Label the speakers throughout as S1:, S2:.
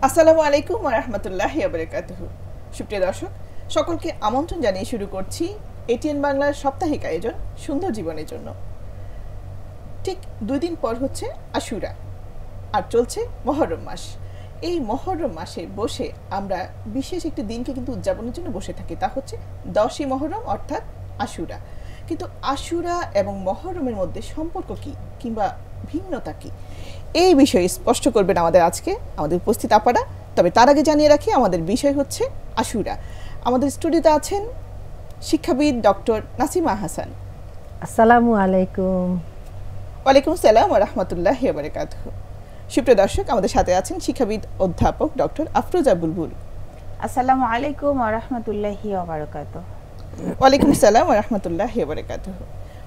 S1: আসসালামু আলাইকুম ওয়া রাহমাতুল্লাহি ওয়া বারাকাতুহু। সুপ্রিয় দর্শক, সকলকে আমন্ত্রণ জানিয়ে শুরু করছি এটিএন বাংলার সাপ্তাহিক আয়োজন সুন্দর জীবনের জন্য। ঠিক 2 দিন পর হচ্ছে আশুরা, আর চলছে মুহররম মাস। এই মুহররম মাসে বসে আমরা বিশেষ একটি দিনকে কিন্তু উদযাপনের জন্য বসে থাকি, তা হচ্ছে 10ই মুহররম অর্থাৎ আশুরা। কিন্তু আশুরা এবং মুহররমের মধ্যে সম্পর্ক কি কিংবা ভিন্নতা কি, এই বিষয়ে স্পষ্ট করবেন আমাদের উপস্থিত আপারা। তবে তার আগে জানিয়ে রাখি আমাদের বিষয় হচ্ছে আশুরা। আমাদের স্টুডিওতে আছেন শিক্ষাবিদ ডক্টর নাসিমা হাসান।
S2: আসসালামু আলাইকুম।
S1: ওয়ালাইকুম আসসালাম ওয়া রাহমাতুল্লাহি ওয়া বারাকাতুহু। সুপ্রিয় দর্শক, আমাদের সাথে আছেন শিক্ষাবিদ অধ্যাপক ডক্টর আফরোজা বুলবুল।
S3: আসসালামু আলাইকুম ওয়া রাহমাতুল্লাহি ওয়া বারাকাতুহু।
S1: ওয়ালাইকুম আসসালাম ওয়া রাহমাতুল্লাহি ওয়া বারাকাতুহু।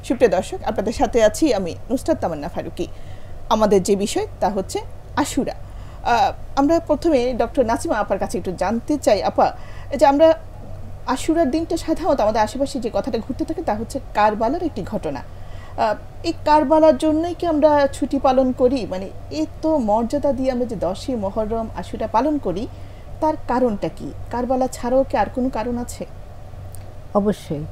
S1: সুপ্রিয় দর্শক, আপনাদের সাথে আছি আমি নুসরাত তামান্না ফারুকী। আমাদের যে বিষয় তা হচ্ছে আশুরা। আমরা প্রথমে ডক্টর নাসিমা আপার কাছে একটু জানতে চাই, আপা, যে আমরা আশুরার দিনটা সাধারণত আমাদের আশেপাশে যে কথাটা ঘুরতে থাকে তা হচ্ছে কারবালার একটি ঘটনা। এই কারবালার জন্যই কি আমরা ছুটি পালন করি? মানে এত মর্যাদা দিয়ে আমরা যে 10ই মুহররম আশুরা পালন করি, তার কারণটা কি? কারবালা ছাড়াও কি আর কোনো কারণ আছে?
S2: অবশ্যই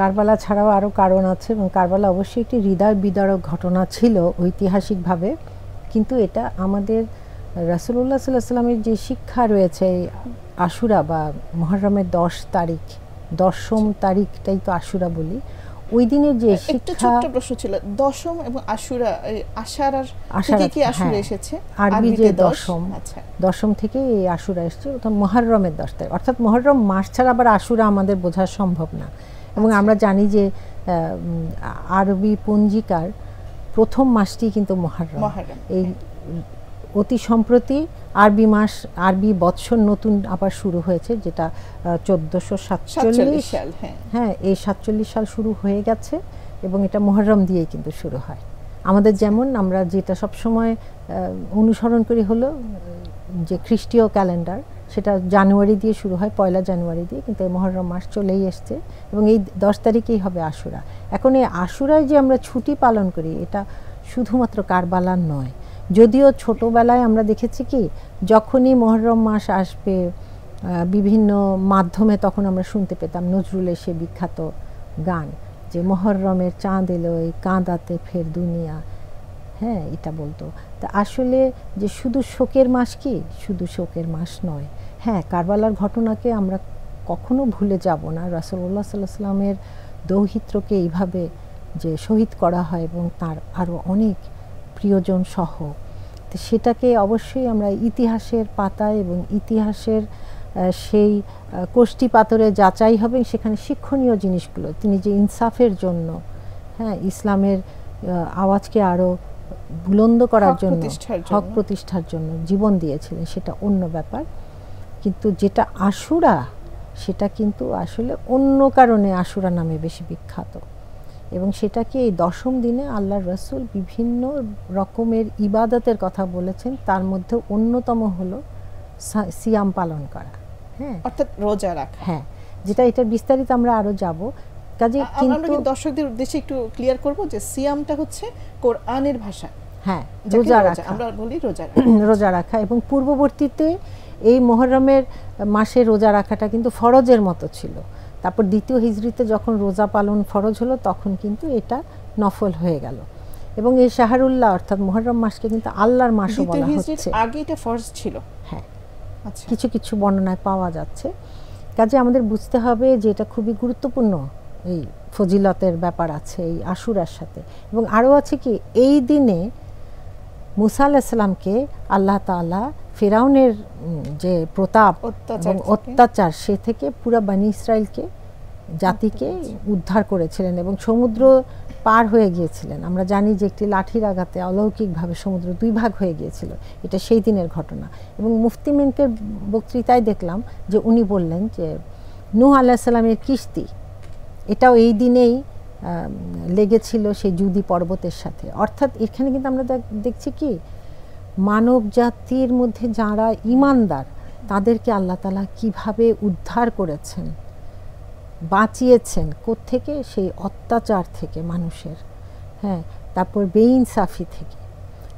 S2: কারবালা ছাড়াও আরও কারণ আছে, এবং কারবালা অবশ্যই একটি হৃদয় বিদারক ঘটনা ছিল ঐতিহাসিকভাবে। কিন্তু এটা আমাদের রাসূলুল্লাহ সাল্লাল্লাহু আলাইহি ওয়াসাল্লামের যে শিক্ষা রয়েছে, আশুরা বা মুহররমের 10 তারিখ, 10ম তারিখটাই তো আশুরা বলি, ওই দিনের যে
S1: একটা
S2: শিক্ষা।
S1: ছোট্ট প্রশ্ন ছিল, 10ম এবং আশুরা, আশারার থেকে কি আশুরা এসেছে?
S2: আরবি যে
S1: 10ম, আচ্ছা,
S2: 10ম থেকে এই আশুরা এসেছে, অর্থাৎ মুহররমের 10 তারিখ। অর্থাৎ মুহররম মাস ছাড়া আবার আশুরা আমাদের বোঝা সম্ভব না। এবং আমরা জানি যে আরবি পঞ্জিকার প্রথম মাসটি কিন্তু মুহররম। এই অতি সম্প্রতি আরবি বৎসর নতুন আবার শুরু হয়েছে, যেটা 1447
S1: সাল।
S2: হ্যাঁ, এই 47 সাল শুরু হয়ে গেছে, এবং এটা মুহররম দিয়েই কিন্তু শুরু হয়। আমাদের যেমন আমরা যেটা সবসময় অনুসরণ করি হলো যে খ্রিস্টীয় ক্যালেন্ডার, সেটা জানুয়ারি দিয়ে শুরু হয়, 1 জানুয়ারি দিয়ে, কিন্তু এই মুহররম মাস চলেই এসছে, এবং এই 10 তারিখেই হবে আশুরা। এখন এই আশুরায় যে আমরা ছুটি পালন করি, এটা শুধুমাত্র কারবালার নয়। যদিও ছোটোবেলায় আমরা দেখেছি কি, যখনই মুহররম মাস আসবে বিভিন্ন মাধ্যমে তখন আমরা শুনতে পেতাম নজরুলের সে বিখ্যাত গান, যে মুহররমের চাঁদ এলো এই কাঁদাতে ফের দুনিয়া। হ্যাঁ, এটা বলতো। তা আসলে যে শুধু শোকের মাস কি? শুধু শোকের মাস নয়। হ্যাঁ, কারবালার ঘটনাকে আমরা কখনো ভুলে যাব না। রাসূলুল্লাহ সাল্লাল্লাহু আলাইহি ওয়াসাল্লামের দৌহিত্রকে এইভাবে যে শহীদ করা হয়, এবং তার আরও অনেক প্রিয়জন সহ, তো সেটাকে অবশ্যই আমরা ইতিহাসের পাতায় এবং ইতিহাসের সেই কোষ্ঠী পাথরে যাচাই হবে, সেখানে শিক্ষণীয় জিনিসগুলো, তিনি যে ইনসাফের জন্য, হ্যাঁ, ইসলামের আওয়াজকে আরও বুলন্দ করার জন্য, হক প্রতিষ্ঠার জন্য জীবন দিয়েছিলেন, সেটা অন্য ব্যাপার। কিন্তু যেটা আশুরা, সেটা কিন্তু আসলে অন্য কারণে আশুরা নামে বেশি বিখ্যাত, এবং সেটাকে এই 10ম দিনে আল্লাহর রাসূল বিভিন্ন রকমের ইবাদতের কথা বলেছেন, তার মধ্যে অন্যতম হলো সিয়াম পালন করা। হ্যাঁ,
S1: অর্থাৎ রোজা রাখা।
S2: হ্যাঁ, যেটা এটা বিস্তারিত আমরা আরও যাব। কাজে
S1: কিন্তু দর্শকদের উদ্দেশ্যে একটু ক্লিয়ার করব যে সিয়ামটা হচ্ছে কোরআনের ভাষা।
S2: হ্যাঁ, রোজা রাখা,
S1: আমরা বলি
S2: রোজা রাখা। এবং পূর্ববর্তীতে এই মুহররমের মাসে রোজা রাখাটা কিন্তু ফরজের মতো ছিল। তারপর দ্বিতীয় হিজরিতে যখন রোজা পালন ফরজ হলো, তখন কিন্তু এটা নফল হয়ে গেল। এবং এই শাহরুল্লাহ অর্থাৎ মুহররম মাসকে কিন্তু আল্লাহর মাসও বলা হচ্ছে।
S1: আগে এটা ফরজ ছিল,
S2: হ্যাঁ, আচ্ছা, কিছু কিছু বর্ণনায় পাওয়া যাচ্ছে। কাজে আমাদের বুঝতে হবে যে এটা খুবই গুরুত্বপূর্ণ, এই ফজিলতের ব্যাপার আছে এই আশুরার সাথে। এবং আরও আছে কি, এই দিনে মুসা আলাইহিস সালামকে আল্লাহ তাআলা ফিরাউনের যে প্রতাপ এবং অত্যাচার, সে থেকে পুরো বনি ইসরাইলকে, জাতিকে উদ্ধার করেছিলেন, এবং সমুদ্র পার হয়ে গিয়েছিলেন। আমরা জানি যে একটি লাঠির আঘাতে অলৌকিকভাবে সমুদ্র 2 ভাগ হয়ে গিয়েছিল, এটা সেই দিনের ঘটনা। এবং মুফতি মিন্টের বক্তৃতায় দেখলাম যে উনি বললেন যে নূহ আলাইহিস সালামের কিস্তি, এটাও এই দিনেই লেগেছিল সেই জুদি পর্বতের সাথে। অর্থাৎ এখানে কিন্তু আমরা দেখছি কি, মানব জাতির মধ্যে যারা ঈমানদার, তাদেরকে আল্লাহ তাআলা কিভাবে উদ্ধার করেছেন, বাঁচিয়েছেন, কোত্থেকে? সেই অত্যাচার থেকে মানুষের, হ্যাঁ, তারপর বেইনসাফি থেকে।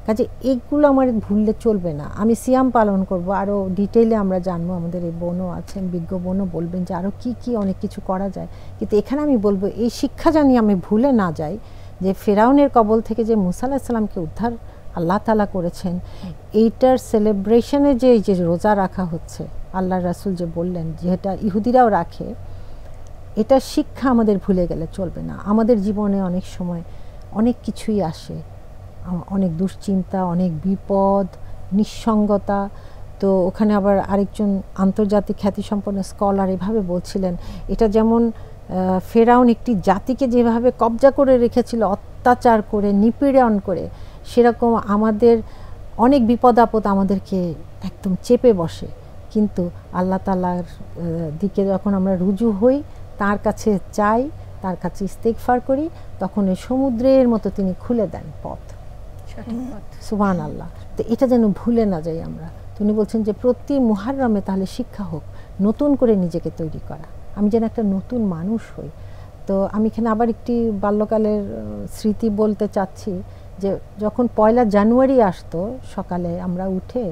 S2: কাজে এগুলো আমার ভুললে চলবে না। আমি সিয়াম পালন করব, আরও ডিটেইলে আমরা জানবো, আমাদের এই বোনও আছেন, বিজ্ঞ বোনও বলবেন যে আরও কি অনেক কিছু করা যায়। কিন্তু এখানে আমি বলবো এই শিক্ষা জানি আমি ভুলে না যাই যে ফেরাউনের কবল থেকে যে মুসা আলাইহিস সালামকে উদ্ধার আল্লাহ তাআলা করেছেন, এইটার সেলিব্রেশনে যে এই যে রোজা রাখা হচ্ছে, আল্লাহ রাসূল যে বললেন যেটা ইহুদিরাও রাখে, এটা শিক্ষা আমাদের ভুলে গেলে চলবে না। আমাদের জীবনে অনেক সময় অনেক কিছুই আসে, অনেক দুশ্চিন্তা, অনেক বিপদ, নিঃসঙ্গতা। তো ওখানে আবার আরেকজন আন্তর্জাতিক খ্যাতিসম্পন্ন স্কলার এভাবে বলছিলেন, এটা যেমন ফেরাউন একটি জাতিকে যেভাবে কবজা করে রেখেছিল অত্যাচার করে, নিপীড়ন করে, সেরকম আমাদের অনেক বিপদ আপদ আমাদেরকে একদম চেপে বসে। কিন্তু আল্লাহ তাআলার দিকে যখন আমরা রুজু হই, তার কাছে চাই, তার কাছে ইস্তেগফার করি, তখন এই সমুদ্রের মতো তিনি খুলে দেন পথ। সুবহানাল্লাহ। তো এটা যেন ভুলে না যাই আমরা। তিনি বলছেন যে প্রতি মুহররমে তাহলে শিক্ষা হোক নতুন করে নিজেকে তৈরি করা, আমি যেন একটা নতুন মানুষ হই। তো আমি এখানে আবার একটি বাল্যকালের স্মৃতি বলতে চাচ্ছি যে যখন 1 জানুয়ারি আসতো, সকালে আমরা উঠে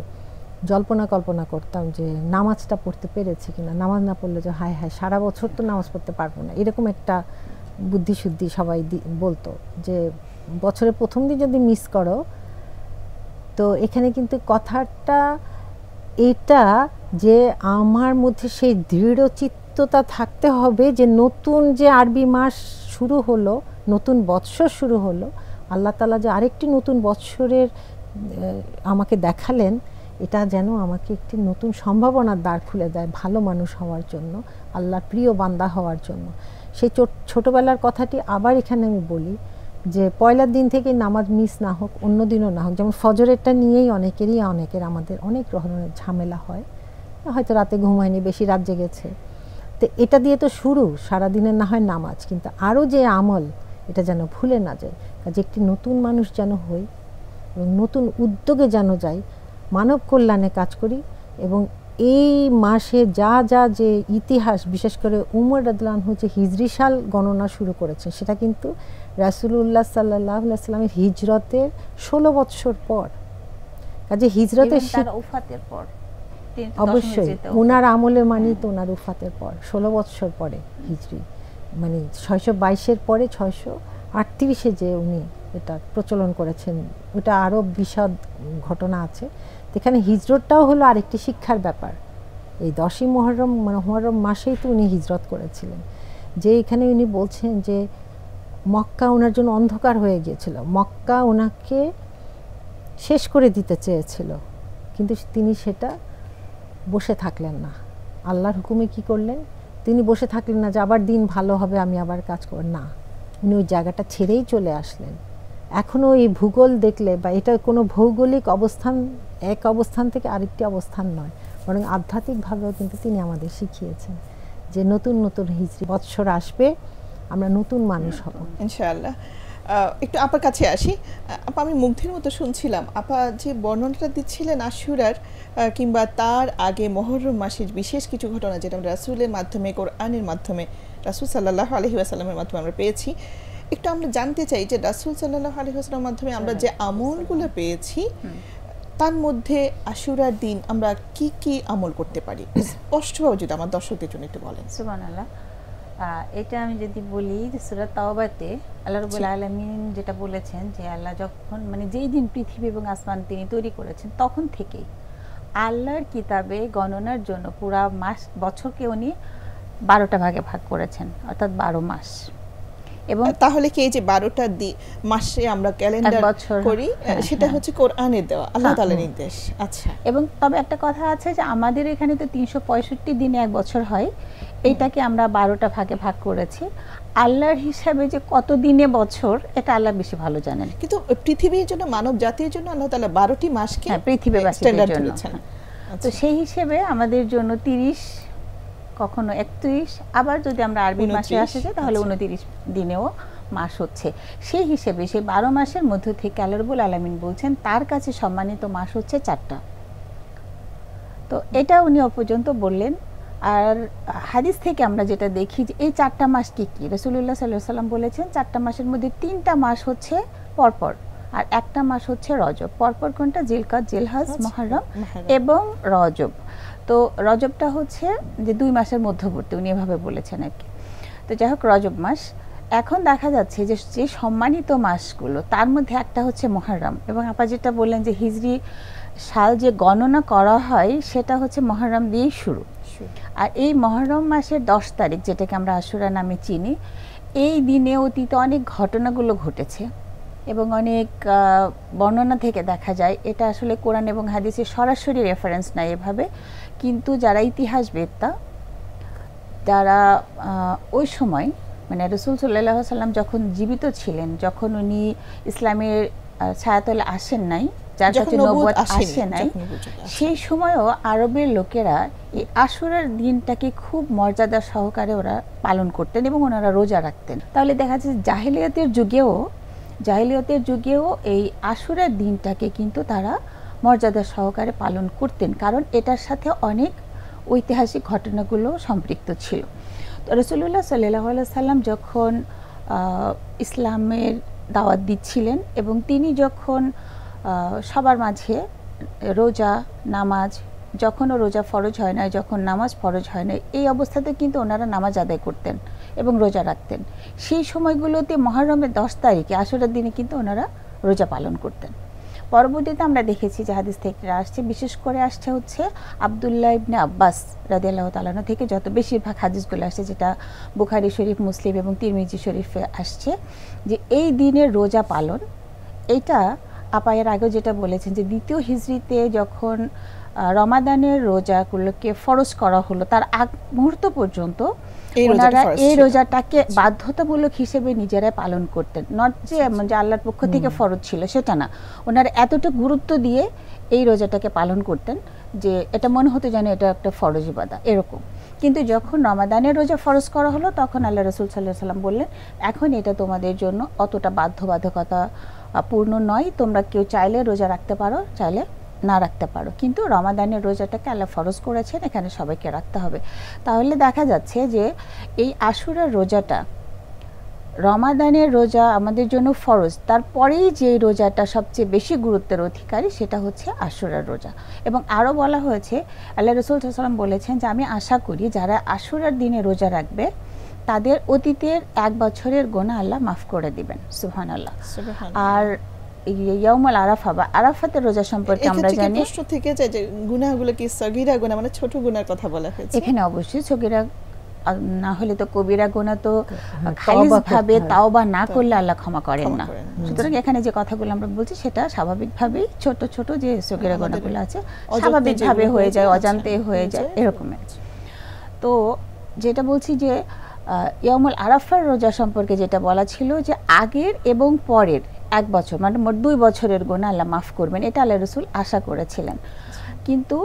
S2: জল্পনা কল্পনা করতাম যে নামাজটা পড়তে পেরেছি কিনা, নামাজ না পড়লে যে হায় হায় সারা বছর তো নামাজ পড়তে পারবো না, এরকম একটা বুদ্ধিশুদ্ধি সবাই বলতো যে বছরের প্রথম দিন যদি মিস করো। তো এখানে কিন্তু কথাটা এটা যে আমার মধ্যে সেই দৃঢ়চিত্ততা থাকতে হবে যে নতুন যে আরবি মাস শুরু হলো, নতুন বৎসর শুরু হলো, আল্লাহ তাআলা যে আরেকটি নতুন বৎসরের আমাকে দেখালেন, এটা যেন আমাকে একটি নতুন সম্ভাবনার দ্বার খুলে দেয় ভালো মানুষ হওয়ার জন্য, আল্লাহর প্রিয় বান্দা হওয়ার জন্য। সেই ছোটোবেলার কথাটি আবার এখানে আমি বলি যে পয়লার দিন থেকে নামাজ মিস না হোক, অন্য দিনও না হোক। যেমন ফজরেরটা নিয়েই অনেকের আমাদের অনেক ধরনের ঝামেলা হয়, হয়তো রাতে ঘুমায়নি, বেশি রাত জেগেছে। তো এটা দিয়ে তো শুরু সারাদিনের না হয় নামাজ, কিন্তু আরও যে আমল, এটা যেন ভুলে না যায়। কাজে একটি নতুন মানুষ যেন হই এবং নতুন উদ্যোগে যেন যাই, মানব কল্যাণে কাজ করি। এবং এই মাসে যা যে ইতিহাস, বিশেষ করে উমর রাদিয়াল্লাহু আনহু যে হিজরি সাল গণনা শুরু করেছেন, সেটা কিন্তু রাসূলুল্লাহ সাল্লাল্লাহু আলাইহি ওয়াসাল্লামের হিজরতের 16 বছর পর। কাজে হিজরতের
S3: উফাতের পর,
S2: অবশ্যই ওনার আমলে মানি তো ওনার উফাতের পর 16 বছর পরে হিজরি, মানে 622-এর পরে 638-এ যে উনি এটা প্রচলন করেছেন, ওটা আরও বিশদ ঘটনা আছে। এখানে হিজরতটাও হলো আরেকটি শিক্ষার ব্যাপার। এই 10ই মুহররম, মানে মুহররম মাসেই তো উনি হিজরত করেছিলেন। যে এখানে উনি বলছেন যে মক্কা ওনার জন্য অন্ধকার হয়ে গিয়েছিল, মক্কা ওনাকে শেষ করে দিতে চেয়েছিল, কিন্তু তিনি সেটা বসে থাকলেন না। আল্লাহর হুকুমে কি করলেন, তিনি বসে থাকলেন না যে আবার দিন ভালো হবে আমি আবার কাজ করব না, উনি ওই জায়গাটা ছেড়েই চলে আসলেন। এখনও এই ভূগোল দেখলে বা এটা কোনো ভৌগোলিক অবস্থান, এক অবস্থান থেকে আরেকটি অবস্থান নয়, বরং আধ্যাত্মিকভাবেও কিন্তু তিনি আমাদের শিখিয়েছেন যে নতুন নতুন হিজরি বৎসর আসবে, আমরা নতুন মানুষ হব
S1: ইনশাআল্লাহ। একটু আপার কাছে আসি। আপা, আমি মুগ্ধের মতো শুনছিলাম আপা যে বর্ণনাটা দিচ্ছিলেন আশুরার, কিংবা তার আগে মুহররম মাসের বিশেষ কিছু ঘটনা যেটা আমরা রাসূলের মাধ্যমে, কোরআনের মাধ্যমে, রাসূল সাল্লাল্লাহু আলাইহি ওয়াসাল্লামের মাধ্যমে আমরা পেয়েছি। একটু আমরা জানতে চাই যে রাসূল সাল্লাল্লাহু আলাইহি ওয়াসাল্লামের মাধ্যমে আমরা যে আমলগুলো পেয়েছি, তার মধ্যে আশুরার দিন আমরা কি কি আমল করতে পারি, স্পষ্টভাবে যদি আমার দর্শকদের জন্য একটু বলেন।
S3: সুবহানাল্লাহ। এটা আমি যদি বলি যে সূরা তাওবাতে আল্লাহ রাব্বুল আলামিন যেটা বলেছেন যে আল্লাহ যখন, মানে যেই দিন পৃথিবী এবং আসমান তিনি তৈরি করেছেন, তখন থেকেই আল্লাহর কিতাবে গণনার জন্য পুরা মাস, বছরকে উনি 12টা ভাগে ভাগ করেছেন, অর্থাৎ 12 মাস। এবং
S1: তাহলে কি এই যে 12টা মাসে আমরা ক্যালেন্ডার করি, সেটা হচ্ছে কোরআনের দেওয়া, আল্লাহ তাআলার নির্দেশ। আচ্ছা।
S3: এবং তবে একটা কথা আছে যে আমাদের এখানে তো 365 দিনে এক বছর হয়, এইটাকে আমরা 12টা ভাগে ভাগ করেছি। আল্লাহর হিসাবে যে কত দিনে বছর, এটা আল্লাহ বেশি ভালো জানেন।
S1: কিন্তু পৃথিবীর জন্য, মানব জাতির জন্য আল্লাহ তাআলা 12টি মাসকে
S3: পৃথিবীবাসীদের জন্য, তো সেই হিসেবে আমাদের জন্য 30, কখনো 31, আবার যদি আমরা আরবি মাসে আসে যাই তাহলে 29 দিনেও মাস হচ্ছে। সেই হিসেবে সেই 12 মাসের মধ্য থেকে আল্লাহ রাব্বুল আলামিন বলছেন তার কাছে সম্মানিত মাস হচ্ছে 4টা। তো এটা উনি পর্যন্ত বললেন। আর হাদিস থেকে আমরা যেটা দেখি যে এই 4টা মাস কি কি, রাসূলুল্লাহ সাল্লাল্লাহু আলাইহি ওয়াসাল্লাম বলেছেন 4টা মাসের মধ্যে 3টা মাস হচ্ছে পরপর, আর একটা মাস হচ্ছে রজব। পরপর কোনটা? জিলকাদ, জিলহজ, মুহররম এবং রজব। তো রজবটা হচ্ছে যে 2 মাসের মধ্যবর্তী, উনি এভাবে বলেছেন আর কি। তো যাই হোক, রজব মাস। এখন দেখা যাচ্ছে যে যে সম্মানিত মাসগুলো তার মধ্যে একটা হচ্ছে মুহররম, এবং আপা যেটা বললেন যে হিজরি সাল যে গণনা করা হয় সেটা হচ্ছে মুহররম দিয়েই শুরু। আর এই মুহররম মাসের 10 তারিখ, যেটাকে আমরা আশুরা নামে চিনি, এই দিনে অতীতে অনেক ঘটনাগুলো ঘটেছে এবং অনেক বর্ণনা থেকে দেখা যায় এটা আসলে কোরআন এবং হাদিসের সরাসরি রেফারেন্স নাই এভাবে, কিন্তু যারা ইতিহাসবেত্তা, যারা ওই সময় মানে রাসূল সাল্লাল্লাহু আলাইহি ওয়াসাল্লাম যখন জীবিত ছিলেন, যখন উনি ইসলামের ছায়াতলে আসেন নাই, যার কাছে নবুয়ত আসে নাই, সেই সময়ও আরবের লোকেরা এই আশুরার দিনটাকে খুব মর্যাদা সহকারে ওরা পালন করতেন এবং ওনারা রোজা রাখতেন। তাহলে দেখা যাচ্ছে জাহিলিয়াতের যুগেও এই আশুরার দিনটাকে কিন্তু তারা মর্যাদা সহকারে পালন করতেন, কারণ এটার সাথে অনেক ঐতিহাসিক ঘটনাগুলো সম্পৃক্ত ছিল। তো রাসূলুল্লাহ সাল্লাল্লাহু আলাইহি সাল্লাম যখন ইসলামের দাওয়াত দিচ্ছিলেন এবং তিনি যখন সবার মাঝে রোজা, নামাজ, যখনও রোজা ফরজ হয় না, যখন নামাজ ফরজ হয় না, এই অবস্থাতে কিন্তু ওনারা নামাজ আদায় করতেন এবং রোজা রাখতেন। সেই সময়গুলোতে মুহররমের 10 তারিখে আশুরার দিনে কিন্তু ওনারা রোজা পালন করতেন। পরবর্তীতে আমরা দেখেছি যে হাদিস থেকে আসছে, বিশেষ করে আসছে হচ্ছে আব্দুল্লাহ ইবনে আব্বাস রাদিয়াল্লাহু তাআলা আনহু থেকে যত বেশিরভাগ হাদিসগুলো আসছে, যেটা বুখারী শরীফ, মুসলিম এবং তিরমিজি শরীফে আসছে, যে এই দিনের রোজা পালন, এটা আপা এর আগেও যেটা বলেছেন যে 2য় হিজরিতে যখন রমাদানের রোজাগুলোকে ফরজ করা হলো, তার আগ মুহূর্ত পর্যন্ত ওনারা এই রোজাটাকে বাধ্যতামূলক হিসেবে নিজেরাই পালন করতেন। নট যে আল্লাহর পক্ষ থেকে ফরজ ছিল সেটা না, ওনারা এতটা গুরুত্ব দিয়ে এই রোজাটাকে পালন করতেন যে এটা মনে হতো যেন এটা একটা ফরজ ইবাদত এরকম। কিন্তু যখন রমাদানের রোজা ফরজ করা হলো, তখন আল্লাহ রাসূল সাল্লাল্লাহু আলাইহি সাল্লাম বললেন, এখন এটা তোমাদের জন্য অতটা বাধ্যবাধকতা পূর্ণ নয়, তোমরা কেউ চাইলে রোজা রাখতে পারো, চাইলে না রাখতে পারো, কিন্তু রমাদানের রোজাটাকে আল্লাহ ফরজ করেছেন, এখানে সবাইকে রাখতে হবে। তাহলে দেখা যাচ্ছে যে এই আশুরার রোজাটা, রমাদানের রোজা আমাদের জন্য ফরজ, তারপরেই যে রোজাটা সবচেয়ে বেশি গুরুত্বের অধিকারী সেটা হচ্ছে আশুরার রোজা। এবং আরও বলা হয়েছে, আল্লাহ রাসূল সাল্লাল্লাহু আলাইহি ওয়াসাল্লাম বলেছেন যে আমি আশা করি যারা আশুরার দিনে রোজা রাখবে তাদের অতীতের 1 বছরের গুনাহ আল্লাহ মাফ করে দিবেন। সুবহানাল্লাহ। আর ইয়াউমুল আরাফা বা আরাফাতের রোজা সম্পর্কে আমরা জানি,
S1: প্রশ্ন থেকে যায় যে গুনাহগুলো কি সগীরা গুনাহ, মানে ছোট গুনার কথা বলা হয়েছে?
S3: এখানে অবশ্যই সগীরা না হলে তো কবিরা গুনাহ তো খালিসভাবে তাওবা না করলে আল্লাহ ক্ষমা করেন না। সুতরাং এখানে যে কথাগুলো আমরা বলছি সেটা স্বাভাবিকভাবেই ছোট ছোট যে সগীরা গুনাহগুলো আছে স্বাভাবিকভাবে হয়ে যায়, অজান্তে হয়ে যায়, এরকম। তো যেটা বলছি যে ইয়াউমুল আরাফার রোজা সম্পর্কে যেটা বলা ছিল যে আগের এবং পরের 1 বছর, মানে মোট 2 বছরের গুনাহ আল্লাহ মাফ করবেন, এটা আল্লাহ রাসূল আশা করেছিলেন। কিন্তু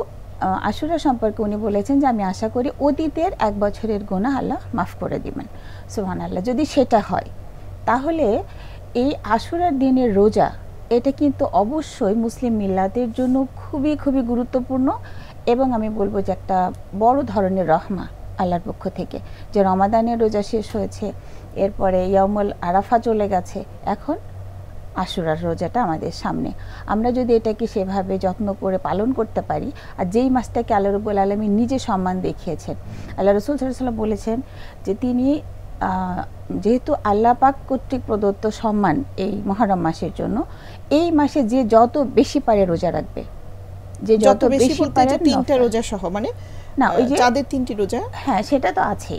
S3: আশুরা সম্পর্কে উনি বলেছেন যে আমি আশা করি অতীতের 1 বছরের গুনাহ আল্লাহ মাফ করে দিবেন। সুবহানাল্লাহ। যদি সেটা হয় তাহলে এই আশুরার দিনের রোজা, এটা কিন্তু অবশ্যই মুসলিম মিল্লাতের জন্য খুবই খুবই গুরুত্বপূর্ণ, এবং আমি বলবো যে একটা বড় ধরনের রহমা আল্লাহর পক্ষ থেকে, যে রমাদানের রোজা শেষ হয়েছে, এরপরে ইয়াউমুল আরাফা চলে গেছে, এখন আশুরার রোজাটা আমাদের সামনে। আমরা যদি এটাকে সেভাবে যত্ন করে পালন করতে পারি, আর যেই মাসটাকে আল্লাহ রাব্বুল আলামিন নিজে সম্মান দেখিয়েছেন, আল্লাহ রাসূল সাল্লাল্লাহু আলাইহি ওয়াসাল্লাম বলেছেন যে তিনি যেহেতু আল্লাহ পাক কর্তৃক প্রদত্ত সম্মান এই মুহররম মাসের জন্য, এই মাসে যে যত বেশি পারে রোজা রাখবে, যে যত বেশি পারে,
S1: 3টা রোজা সহ, মানে
S3: না ওই যে
S1: যাদের 3টি রোজা,
S3: হ্যাঁ সেটা তো আছে,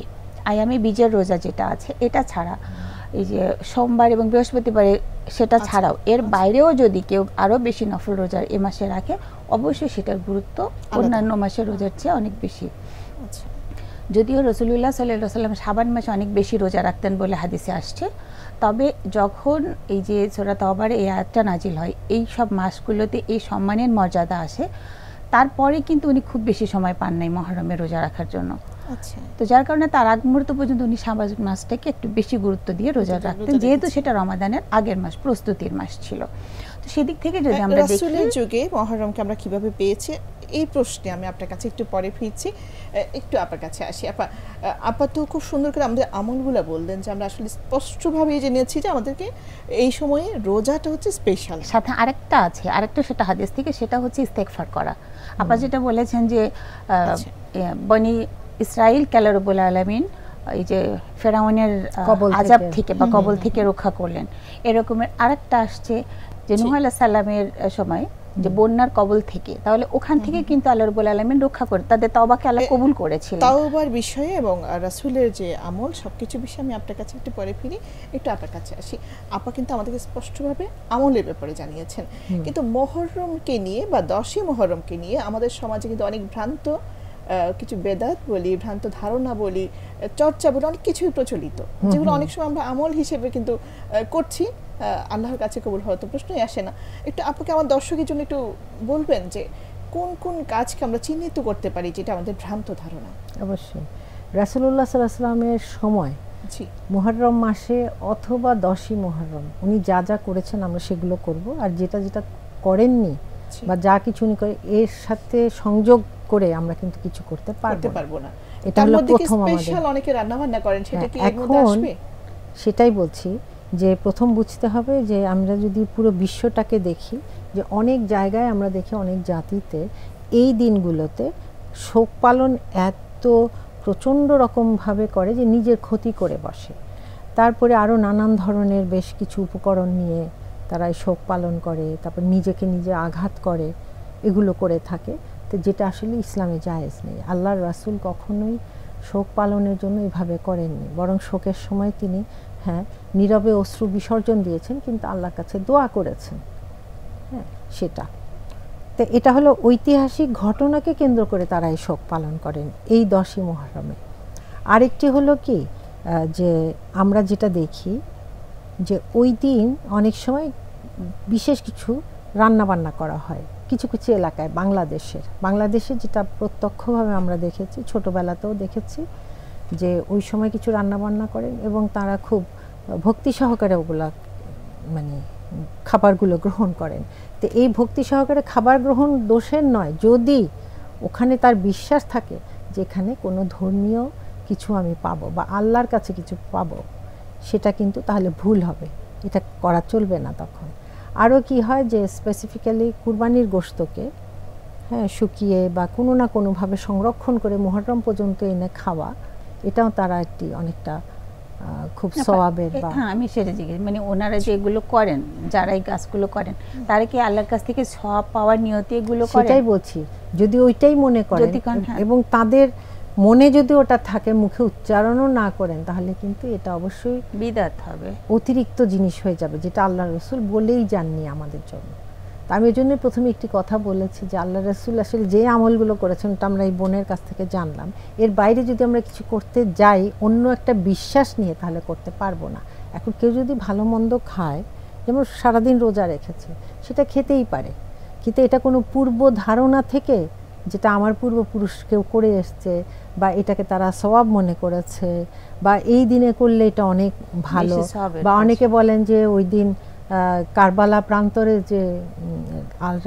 S3: আয়ামে বীজের রোজা যেটা আছে এটা ছাড়া, এই যে সোমবার এবং বৃহস্পতিবারে সেটা ছাড়াও এর বাইরেও যদি কেউ আরও বেশি নফল রোজা এ মাসে রাখে, অবশ্যই সেটার গুরুত্ব অন্যান্য মাসের রোজার চেয়ে অনেক বেশি। যদিও রাসূলুল্লাহ সাল্লাল্লাহু আলাইহি ওয়াসাল্লাম শাবান মাসে অনেক বেশি রোজা রাখতেন বলে হাদিসে আসছে, তবে যখন এই যে সূরা তাওবার এই আয়াতটা নাজিল হয়, এই সব মাসগুলোতে এই সম্মানের মর্যাদা আসে, তারপরে কিন্তু উনি খুব বেশি সময় পান নাই মুহররমের রোজা রাখার জন্য। তো যার কারণে তার আগ মুহূর্ত পর্যন্ত উনি শাবান মাসটাকে একটু বেশি গুরুত্ব দিয়ে রোজা রাখতেন, যেহেতু সেটা রমাদানের আগের মাস, প্রস্তুতির মাস ছিল। তো সেদিক থেকে যদি আমরা দেখি
S1: রাসূলের যুগে মুহররমকে আমরা কিভাবে পেয়েছি এই প্রশ্নে আমি আপনার কাছে একটু পরে ফিরছি, একটু আপনার কাছে আসি। আপা তো খুব সুন্দর করে আমাদের আমলগুলো বললেন যে আমরা আসলে স্পষ্টভাবে জেনেছি যে আমাদেরকে এই সময়ে রোজাটা হচ্ছে স্পেশাল।
S3: সাথে আরেকটা সেটা হাদিস থেকে, সেটা হচ্ছে ইস্তেগফার করা। আপা যেটা বলেছেন যে বনি ইসরাইল কে আল্লাহ রাব্বুল আলামিন এই যে ফেরাউনের আযাব থেকে বা কবল থেকে রক্ষা করলেন, এরকমের আরেকটা আসছে যে নূহ আলাইহিস সালামের সময় যে বন্যার কবল থেকে, তাহলে ওখান থেকে কিন্তু আল্লাহ রাব্বুল আলামিন রক্ষা করে তাদের তওবাকে আল্লাহ কবুল করেছিলেন।
S1: তাওবার বিষয়ে এবং রাসূলের যে আমল সবকিছু বিষয়ে আমি আপনার কাছে একটু পরে ফিরি, একটু আপনার কাছে আসি। আপা কিন্তু আমাদেরকে স্পষ্টভাবে আমলের ব্যাপারে জানিয়েছেন, কিন্তু মুহররমকে নিয়ে বা 10ই মুহররমকে নিয়ে আমাদের সমাজে কিন্তু অনেক ভ্রান্ত কিছু বেদাত বলি, ভ্রান্ত ধারণা বলি, চর্চা বলি, অনেক কিছুই প্রচলিত, যেগুলো অনেক সময় আমরা আমল হিসেবে কিন্তু করছি, আল্লাহর কাছে কবুল হয়তো প্রশ্নই আসে না। একটু আপনাকে আমার দর্শকের জন্য একটু বলবেন যে কোন কোন কাজকে আমরা চিহ্নিত করতে পারি যেটা আমাদের ভ্রান্ত ধারণা?
S2: অবশ্যই রাসূলুল্লাহ সাল্লাল্লাহু আলাইহি ওয়াসাল্লামের সময় মুহররম মাসে অথবা 10ই মুহররম উনি যা যা করেছেন আমরা সেগুলো করব, আর যেটা যেটা করেননি বা যা কিছু উনি করে এর সাথে সংযোগ করে আমরা কিন্তু কিছু করতে পারবো না। এটা হলো প্রথম আমাদের।
S1: স্পেশাল অনেকে রান্না বান্না করেন, সেটা কি এর মধ্যে আসবে?
S2: সেটাই বলছি যে প্রথম বুঝতে হবে যে আমরা যদি পুরো বিশ্বটাকে দেখি, যে অনেক জায়গায় আমরা দেখি অনেক জাতিতে এই দিনগুলোতে শোক পালন এত প্রচণ্ড রকমভাবে করে যে নিজের ক্ষতি করে বসে। তারপরে আরও নানান ধরনের বেশ কিছু উপকরণ নিয়ে তারা এই শোক পালন করে, তারপর নিজেকে নিজে আঘাত করে, এগুলো করে থাকে। তো যেটা আসলে ইসলামে জায়েজ নেই। আল্লাহর রাসূল কখনোই শোক পালনের জন্য এভাবে করেননি, বরং শোকের সময় তিনি নীরবে অশ্রু বিসর্জন দিয়েছেন, কিন্তু আল্লাহর কাছে দোয়া করেছেন। সেটা তো এটা হলো ঐতিহাসিক ঘটনাকে কেন্দ্র করে তারা এই শোক পালন করেন এই 10ই মুহররমে। আরেকটি হলো কি যে আমরা যেটা দেখি যে ওই দিন অনেক সময় বিশেষ কিছু রান্না বান্না করা হয় কিছু কিছু এলাকায়। বাংলাদেশে যেটা প্রত্যক্ষভাবে আমরা দেখেছি, ছোটবেলাতেও দেখেছি যে ওই সময় কিছু রান্না বান্না করেন এবং তারা খুব ভক্তি সহকারে ওগুলা মানে খাবারগুলো গ্রহণ করেন। তো এই ভক্তি সহকারে খাবার গ্রহণ দোষের নয়, যদি ওখানে তার বিশ্বাস থাকে যে এখানে কোনো ধর্মীয় কিছু আমি পাবো বা আল্লাহর কাছে কিছু পাবো, সেটা কিন্তু তাহলে ভুল হবে, এটা করা চলবে না। তখন আরও কি হয় যে স্পেসিফিক্যালি কুরবানির গোশতকে শুকিয়ে বা কোনো না কোনোভাবে সংরক্ষণ করে মুহররম পর্যন্ত এনে খাওয়া, এটাও তারা একটি অনেকটা খুব সওয়াবের।
S3: আমি সেটা জিজ্ঞেস মানে ওনারা যেগুলো করেন, যারা এই কাজগুলো করেন, তারা কি আল্লাহর কাছ থেকে সওয়াব পাওয়ার নিয়তে এগুলো করেন?
S2: সেটাই বলছি, যদি ওইটাই মনে করেন এবং তাদের মনে যদি ওটা থাকে, মুখে উচ্চারণও না করেন, তাহলে কিন্তু এটা অবশ্যই
S3: বিদআত হবে,
S2: অতিরিক্ত জিনিস হয়ে যাবে, যেটা আল্লাহ রাসূল বলেই যাননি আমাদের জন্য। তা আমি এই জন্য প্রথমে একটি কথা বলেছি যে আল্লাহ রাসূল আসলে যে আমলগুলো করেছেন ওটা আমরা এই বোনের কাছ থেকে জানলাম। এর বাইরে যদি আমরা কিছু করতে যাই অন্য একটা বিশ্বাস নিয়ে, তাহলে করতে পারবো না। এখন কেউ যদি ভালো মন্দ খায়, যেমন সারাদিন রোজা রেখেছে, সেটা খেতেই পারে, কিন্তু এটা কোনো পূর্ব ধারণা থেকে যেটা আমার পূর্বপুরুষ কেউ করে এসছে বা এটাকে তারা সওয়াব মনে করেছে বা এই দিনে করলে এটা অনেক ভালো, বা অনেকে বলেন যে ওই দিন কারবালা প্রান্তরে যে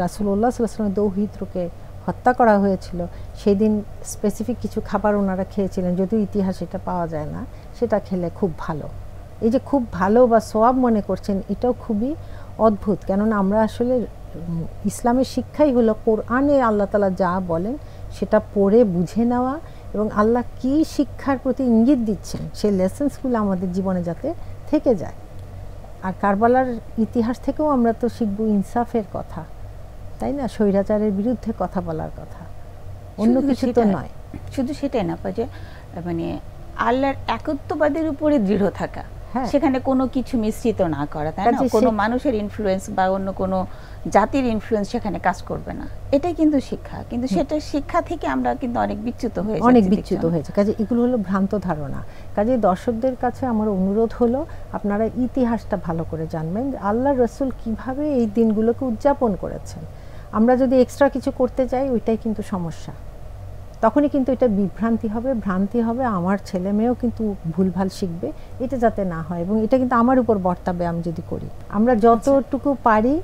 S2: রাসূলুল্লাহ সাল্লাল্লাহু আলাইহি ওয়াসাল্লাম দৌহিত্রকে হত্যা করা হয়েছিল, সেই দিন স্পেসিফিক কিছু খাবার ওনারা খেয়েছিলেন, যদিও ইতিহাস এটা পাওয়া যায় না, সেটা খেলে খুব ভালো। এই যে খুব ভালো বা সওয়াব মনে করছেন, এটাও খুবই অদ্ভুত। কেননা আমরা আসলে ইসলামের শিক্ষাই হলো কোরআনে আল্লাহ তাআলা যা বলেন সেটা পড়ে বুঝে নেওয়া এবং আল্লাহ কি শিক্ষার প্রতি ইঙ্গিত দিচ্ছেন সেই লেসেন্সগুলো আমাদের জীবনে যাতে থেকে যায়। আর কারবালার ইতিহাস থেকেও আমরা তো শিখব ইনসাফের কথা, তাই না? স্বৈরাচারের বিরুদ্ধে কথা বলার কথা, অন্য কিছু তো নয়।
S3: শুধু সেটাই না, যে মানে আল্লাহর একত্ববাদের উপরে দৃঢ় থাকা, সেখানে কোনো কিছু মিশ্রিত না করা, তাই না? কোনো মানুষের ইনফ্লুয়েন্স বা অন্য কোনো জাতির ইনফ্লুয়েন্স সেখানে কাজ করবে না, এটাই কিন্তু শিক্ষা। কিন্তু সেটা শিক্ষা থেকে আমরা কিন্তু অনেক বিচ্যুত
S2: হয়েছে। কাজে এগুলো হলো ভ্রান্ত ধারণা। কাজে দর্শকদের কাছে আমার অনুরোধ হলো আপনারা ইতিহাসটা ভালো করে জানবেন, আল্লাহ রাসূল কিভাবে এই দিনগুলোকে উদযাপন করেছেন। আমরা যদি এক্সট্রা কিছু করতে চাই, ওইটাই কিন্তু সমস্যা, তখনই কিন্তু এটা বিভ্রান্তি হবে, ভ্রান্তি হবে, আমার ছেলে মেয়েও কিন্তু ভুলভাল শিখবে, এটা যাতে না হয়। এবং এটা কিন্তু আমার উপর বর্তাবে আমি যদি করি। আমরা যতটুকু পারি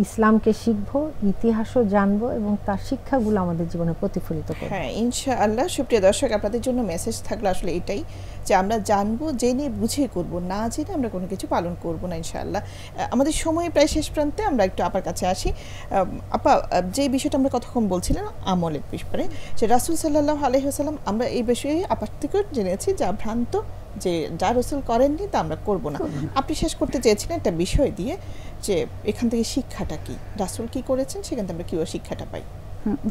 S2: ইসলামকে শিখবো, ইতিহাসও জানবো এবং তার শিক্ষাগুলো আমাদের জীবনে প্রতিফলিত করবো।
S1: হ্যাঁ, ইনশাআল্লাহ। সুপ্রিয় দর্শক, আপনাদের জন্য মেসেজ থাকলো আসলে এটাই, যে আমরা জানবো, জেনে বুঝে করব, না জেনে আমরা কোনো কিছু পালন করব না ইনশাআল্লাহ। আমাদের সময় প্রায় শেষ প্রান্তে, আমরা একটু আপার কাছে আসি। আপা, যে বিষয়টা আমরা কতক্ষণ বলছিলাম আমলের ব্যাপারে, যে রাসূল সাল্লাল্লাহু আলাইহি ওয়াসাল্লাম, আমরা এই বিষয়ে আপার থেকে জেনেছি যা ভ্রান্ত, যে যা রাসূল করেননি তা আমরা করব না। আপনি শেষ করতে চেয়েছিলেন একটা বিষয় দিয়ে, যে এখান থেকে শিক্ষাটা কি, রাসূল কি করেছেন, সেখান থেকে আমরা কীভাবে শিক্ষাটা পাই।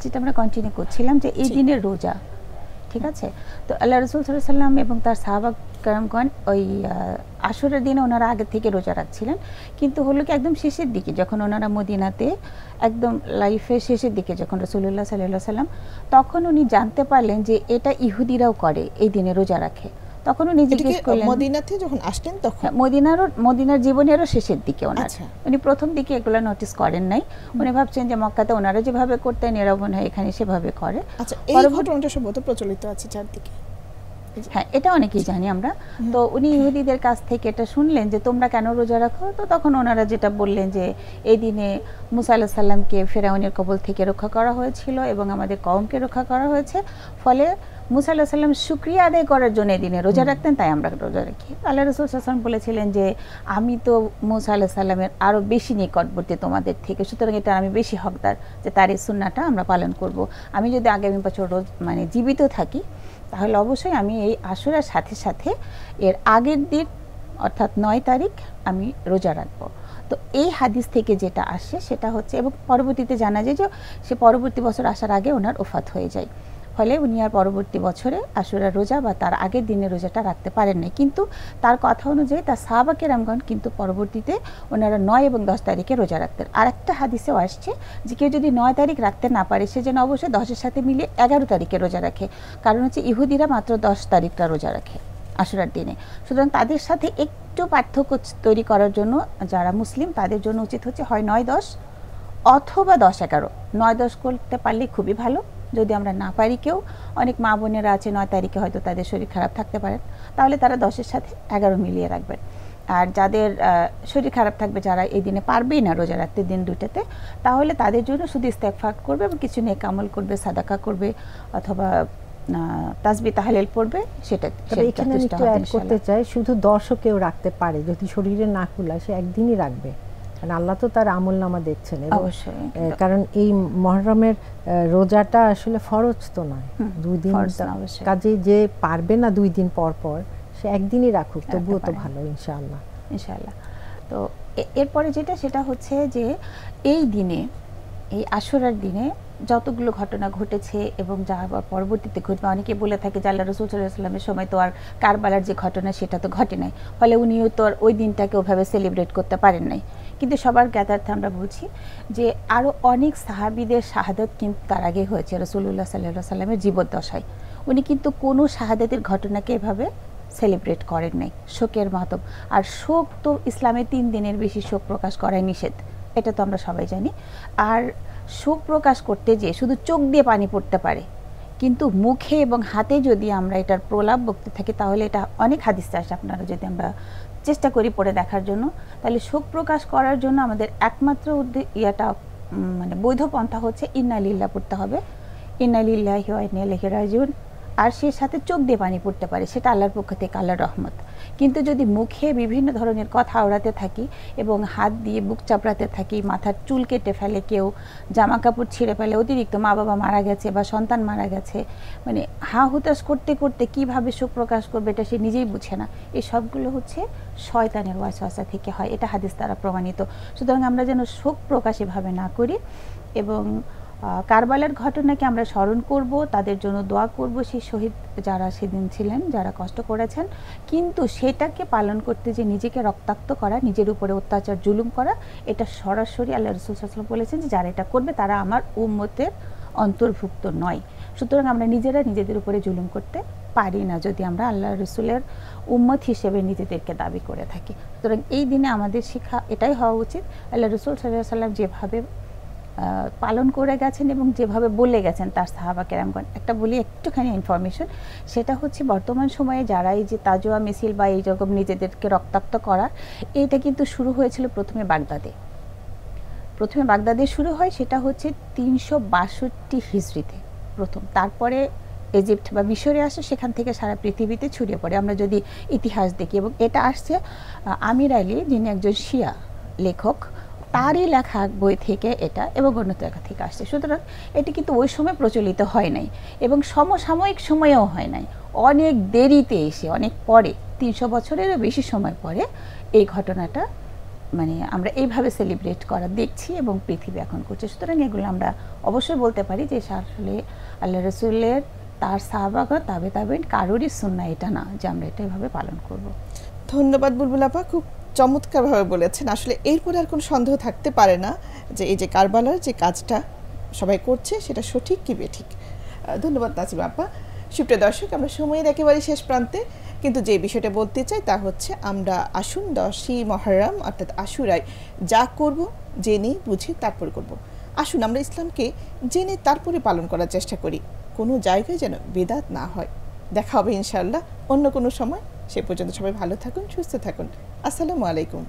S3: যেটা আমরা কন্টিনিউ করছিলাম, যে এই দিনের রোজা, ঠিক আছে। তো আল্লাহ রাসূল সাল্লাল্লাহু আলাইহি ওয়াসাল্লাম এবং তার সাহাবা কেরামগণ ওই আশুরার দিনে ওনারা আগে থেকে রোজা রাখছিলেন, কিন্তু হলো কি একদম শেষের দিকে যখন ওনারা মদিনাতে একদম লাইফের শেষের দিকে যখন রাসূলুল্লাহ সাল্লাল্লাহু আলাইহি ওয়াসাল্লাম, তখন উনি জানতে পারলেন যে এটা ইহুদিরাও করে, এই দিনে রোজা রাখে। তখন উনি জিজ্ঞেস করলেন,
S1: মদিনাতে যখন আসলেন তখন,
S3: মদিনার জীবনেরও শেষের দিকে ওনার, উনি প্রথম দিকে এগুলো নোটিস করেন নাই। উনি ভাবছেন যে মক্কাতে ওনারা যেভাবে করতেন এরা মনে হয় এখানে সেভাবে করে।
S1: আচ্ছা, এই ঘটনাটা সম্ভবত প্রচলিত আছে চারদিকে।
S3: হ্যাঁ, এটা অনেকেই জানি আমরা। তো উনি ইহুদিদের কাছ থেকে এটা শুনলেন যে তোমরা কেন রোজা রাখো। তো তখন ওনারা যেটা বললেন যে এই দিনে মুসা আলাইহিস সালামকে ফেরাউনের কবল থেকে রক্ষা করা হয়েছিল এবং আমাদের কওমকে রক্ষা করা হয়েছে, ফলে মুসা আলাইহিস সালাম শুকরিয়া আদায় করার জন্য এই দিনে রোজা রাখতেন, তাই আমরা রোজা রাখি। আল্লাহ রাসূল সাল্লাল্লাহু আলাইহি ওয়াসাল্লাম বলেছিলেন যে আমি তো মুসা আলাইহিস সালামের আরও বেশি নিকটবর্তী তোমাদের থেকে, সুতরাং এটা আমি বেশি হকদার যে তার এই সুন্নাহটা আমরা পালন করব। আমি যদি আগামী বছর রোজ জীবিত থাকি, তাহলে অবশ্যই আমি এই আশুরার সাথে সাথে এর আগের দিন অর্থাৎ 9 তারিখ আমি রোজা রাখবো। তো এই হাদিস থেকে যেটা আসে সেটা হচ্ছে, এবং পরবর্তীতে জানা যায় যে সে পরবর্তী বছর আসার আগে ওনার ওফাত হয়ে যায়, ফলে উনি আর পরবর্তী বছরে আশুরার রোজা বা তার আগের দিনের রোজাটা রাখতে পারেন নাই। কিন্তু তার কথা অনুযায়ী তার সাহাবা কেরামগণ কিন্তু পরবর্তীতে ওনারা 9 এবং 10 তারিখে রোজা রাখতেন। আর একটা হাদিসেও আসছে যে কেউ যদি 9 তারিখ রাখতে না পারে, সে যেন অবশ্যই 10-এর সাথে মিলিয়ে 11 তারিখে রোজা রাখে। কারণ হচ্ছে ইহুদিরা মাত্র 10 তারিখটা রোজা রাখে আশুরার দিনে। সুতরাং তাদের সাথে একটু পার্থক্য তৈরি করার জন্য যারা মুসলিম তাদের জন্য উচিত হচ্ছে হয় 9-10 অথবা 10-11। 9-10 করতে পারলে খুবই ভালো। যদি আমরা না পারি, কেউ অনেক মা বোনেরা আছে 9 তারিখে হয়তো তাদের শরীর খারাপ থাকতে পারে, তাহলে তারা 10-এর সাথে 11 মিলিয়ে রাখবেন। আর যাদের শরীর খারাপ থাকবে, যারা এই দিনে পারবেই না রোজা রাখতে দিন দুটাতে, তাহলে তাদের জন্য শুধু ইস্তেগফার করবে এবং কিছু নেক আমল করবে, সাদাকা করবে অথবা তাসবিহ তাহলিল পড়বে। সেটা
S2: এখানে একটু অ্যাড করতে চাই, শুধু 10ও কেউ রাখতে পারে, যদি শরীরে না কুলায় সে একদিনই রাখবে, কারণ আল্লাহ তো তার আমলনামা দেখছেন।
S3: অবশ্যই,
S2: কারণ এই মুহররমের রোজাটা আসলে ফরজ তো নয়, 2 দিন, কাজে যে পারবে না 2 দিন পর পর সে একদিনই রাখুক, তবুও তো ভালো ইনশাআল্লাহ।
S3: তো এরপরে যেটা হচ্ছে যে এই দিনে, এই আশুরার দিনে যতগুলো ঘটনা ঘটেছে এবং যা আবার পরবর্তীতে ঘটবে, অনেকে বলে থাকে যে আল্লাহ রাসূল সাল্লাল্লাহু আলাইহি ওয়াসাল্লামের সময় তো আর কারবালার যে ঘটনা সেটা তো ঘটে নাই, ফলে উনিও তো আর ওই দিনটাকে ওভাবে সেলিব্রেট করতে পারেন নাই। কিন্তু সবার জ্ঞাতার্থে আমরা বলছি যে আরও অনেক সাহাবীদের শাহাদাত কিন্তু তার আগে হয়েছে রাসূলুল্লাহ সাল্লাল্লাহু আলাইহি ওয়াসাল্লামের জীবদ্দশায়। উনি কিন্তু কোনো শাহাদাতের ঘটনাকে এভাবে সেলিব্রেট করেন নাই, শোকের মাতম। আর শোক তো ইসলামে 3 দিনের বেশি শোক প্রকাশ করাই নিষেধ, এটা তো আমরা সবাই জানি। আর শোক প্রকাশ করতে যেয়ে শুধু চোখ দিয়ে পানি পড়তে পারে, কিন্তু মুখে এবং হাতে যদি আমরা এটার প্রলাপ বকতে থাকি, তাহলে এটা অনেক হাদিস আসে, আপনারা যদি আমরা চেষ্টা করি পড়ে দেখার জন্য, তাহলে শোক প্রকাশ করার জন্য আমাদের একমাত্র বৈধ পন্থা হচ্ছে ইন্না লিল্লাহ পড়তে হবে, ইন্না লিল্লাহি ওয়া ইন্না ইলাইহি রাজিউন। আর সে সাথে চোখ দিয়ে পানি পড়তে পারে, সেটা আল্লাহর পক্ষ থেকে, আল্লাহর রহমত। কিন্তু যদি মুখে বিভিন্ন ধরনের কথা ওড়াতে থাকি এবং হাত দিয়ে বুক চাপড়াতে থাকি, মাথার চুল কেটে ফেলে কেউ, জামা কাপড় ছিঁড়ে ফেলে, অতিরিক্ত মা বাবা মারা গেছে বা সন্তান মারা গেছে, হা হুতাশ করতে করতে কীভাবে শোক প্রকাশ করবে এটা সে নিজেই বুঝে না, এই সবগুলো হচ্ছে শয়তানের ওয়াসওয়াসা থেকে হয়, এটা হাদিস দ্বারা প্রমাণিত। সুতরাং আমরা যেন শোক প্রকাশ এভাবে না করি এবং কারবালার ঘটনাকে আমরা স্মরণ করব, তাদের জন্য দোয়া করব, সেই শহীদ যারা সেদিন ছিলেন, যারা কষ্ট করেছেন। কিন্তু সেটাকে পালন করতে যে নিজেকে রক্তাক্ত করা, নিজের উপরে অত্যাচার জুলুম করা, এটা সরাসরি আল্লাহ রাসূল সাল্লাল্লাহু আলাইহি ওয়াসাল্লাম বলেছেন যে যারা এটা করবে তারা আমার উম্মতের অন্তর্ভুক্ত নয়। সুতরাং আমরা নিজেরা নিজেদের উপরে জুলুম করতে পারি না যদি আমরা আল্লাহ রাসূলের উম্মত হিসেবে নিজেদেরকে দাবি করে থাকি। সুতরাং এই দিনে আমাদের শিক্ষা এটাই হওয়া উচিত, আল্লাহ রাসূল সাল্লাল্লাহু আলাইহি ওয়াসাল্লাম যেভাবে পালন করে গেছেন এবং যেভাবে বলে গেছেন তার সাহাবা কেরামগণ। একটা বলি একটুখানি ইনফরমেশন, সেটা হচ্ছে বর্তমান সময়ে যারা এই যে তাজোয়া মিছিল বা এই রকম নিজেদেরকে রক্তাক্ত করা, এটা কিন্তু শুরু হয়েছিল প্রথমে বাগদাদে। প্রথমে বাগদাদে শুরু হয়, সেটা হচ্ছে 362 হিজরিতে প্রথম, তারপরে ইজিপ্ট বা মিশরে আসে, সেখান থেকে সারা পৃথিবীতে ছড়িয়ে পড়ে আমরা যদি ইতিহাস দেখি। এবং এটা আসছে আমির আলী, যিনি একজন শিয়া লেখক, তারই লেখা বই থেকে এটা, এবং অন্য লেখা থেকে আসছে। সুতরাং এটি কিন্তু ওই সময় প্রচলিত হয় নাই এবং সমসাময়িক সময়েও হয় নাই, অনেক দেরিতে এসে, অনেক পরে, 300 বছরেরও বেশি সময় পরে এই ঘটনাটা মানে আমরা এইভাবে সেলিব্রেট করা দেখছি এবং পৃথিবী এখন করছে। সুতরাং এগুলো আমরা অবশ্যই বলতে পারি যে আসলে আল্লাহ রসুলের, তার সাহাবাগণ, তাবে তাবেইন, কারোরই সুন্নাহ এটা না যে আমরা এটা এভাবে পালন করব।
S1: ধন্যবাদ বুলবুল আপা, খুব চমৎকারভাবে বলেছেন। আসলে এরপরে আর কোনো সন্দেহ থাকতে পারে না যে এই যে কারবালার যে কাজটা সবাই করছে সেটা সঠিক কি বেঠিক। ধন্যবাদ নাসিমা আপা। সুপ্রিয় দর্শক, আমরা সময়ের একেবারে শেষ প্রান্তে, কিন্তু যে বিষয়টা বলতে চাই তা হচ্ছে আমরা আসুন 10ই মহররম অর্থাৎ আশুরায় যা করব জেনে বুঝে তারপরে করব। আসুন আমরা ইসলামকে জেনে তারপরে পালন করার চেষ্টা করি, কোনো জায়গায় যেন বিদআত না হয়। দেখা হবে ইনশাআল্লাহ অন্য কোনো সময়। সে পর্যন্ত সবাই ভালো থাকুন, সুস্থ থাকুন। আসসালামু আলাইকুম।